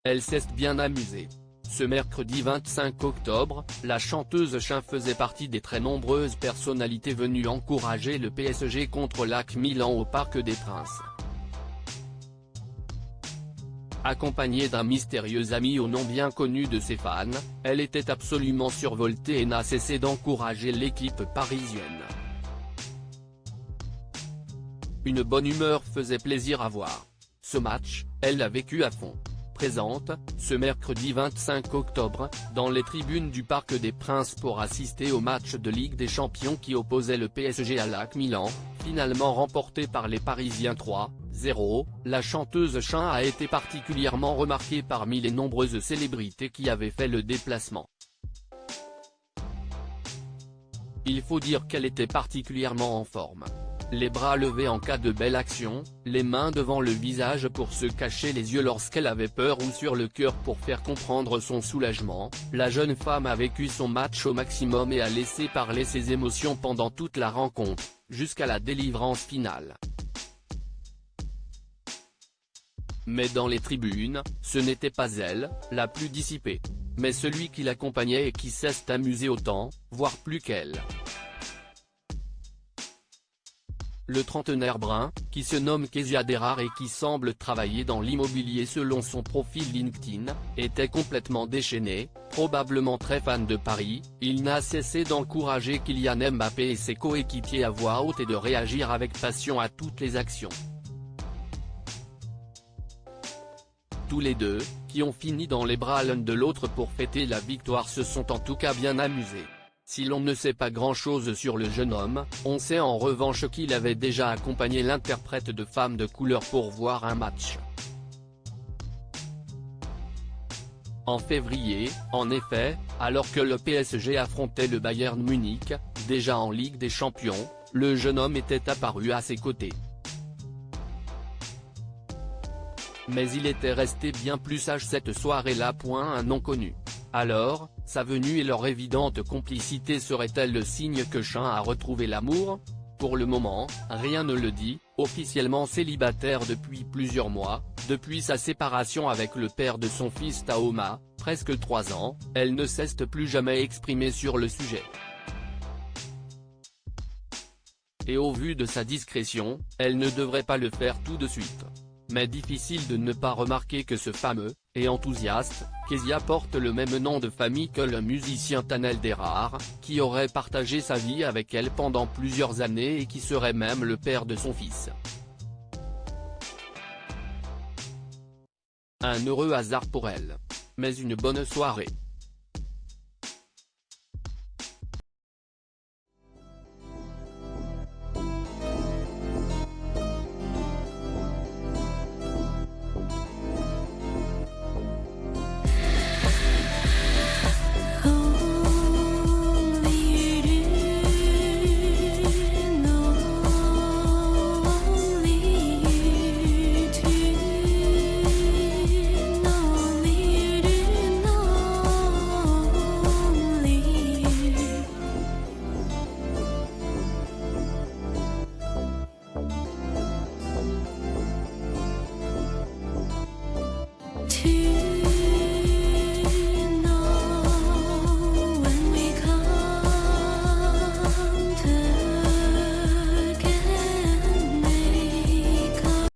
elle s'est bien amusée. Ce mercredi 25 octobre, la chanteuse Cher faisait partie des très nombreuses personnalités venues encourager le PSG contre l'AC Milan au Parc des Princes. Accompagnée d'un mystérieux ami au nom bien connu de ses fans, elle était absolument survoltée et n'a cessé d'encourager l'équipe parisienne. Une bonne humeur faisait plaisir à voir. Ce match, elle l'a vécu à fond. Présente, ce mercredi 25 octobre, dans les tribunes du Parc des Princes pour assister au match de Ligue des Champions qui opposait le PSG à l'AC Milan, finalement remporté par les Parisiens 3-0, la chanteuse Cher a été particulièrement remarquée parmi les nombreuses célébrités qui avaient fait le déplacement. Il faut dire qu'elle était particulièrement en forme. Les bras levés en cas de belle action, les mains devant le visage pour se cacher les yeux lorsqu'elle avait peur ou sur le cœur pour faire comprendre son soulagement, la jeune femme a vécu son match au maximum et a laissé parler ses émotions pendant toute la rencontre, jusqu'à la délivrance finale. Mais dans les tribunes, ce n'était pas elle, la plus dissipée, mais celui qui l'accompagnait et qui s'est amusé autant, voire plus qu'elle. Le trentenaire brun, qui se nomme Kezia Derar et qui semble travailler dans l'immobilier selon son profil LinkedIn, était complètement déchaîné, probablement très fan de Paris. Il n'a cessé d'encourager Kylian Mbappé et ses coéquipiers à voix haute et de réagir avec passion à toutes les actions. Tous les deux, qui ont fini dans les bras l'un de l'autre pour fêter la victoire, se sont en tout cas bien amusés. Si l'on ne sait pas grand-chose sur le jeune homme, on sait en revanche qu'il avait déjà accompagné l'interprète de Femmes de couleur pour voir un match. En février, en effet, alors que le PSG affrontait le Bayern Munich, déjà en Ligue des Champions, le jeune homme était apparu à ses côtés. Mais il était resté bien plus sage cette soirée-là. Un non connu. Alors, sa venue et leur évidente complicité serait-elle le signe que Cher a retrouvé l'amour? Pour le moment, rien ne le dit. Officiellement célibataire depuis plusieurs mois, depuis sa séparation avec le père de son fils Tahoma, presque 3 ans, elle ne s'est plus jamais exprimée sur le sujet. Et au vu de sa discrétion, elle ne devrait pas le faire tout de suite. Mais difficile de ne pas remarquer que ce fameux, et enthousiaste, Kezia porte le même nom de famille que le musicien Tanel Derar, qui aurait partagé sa vie avec elle pendant plusieurs années et qui serait même le père de son fils. Un heureux hasard pour elle. Mais une bonne soirée.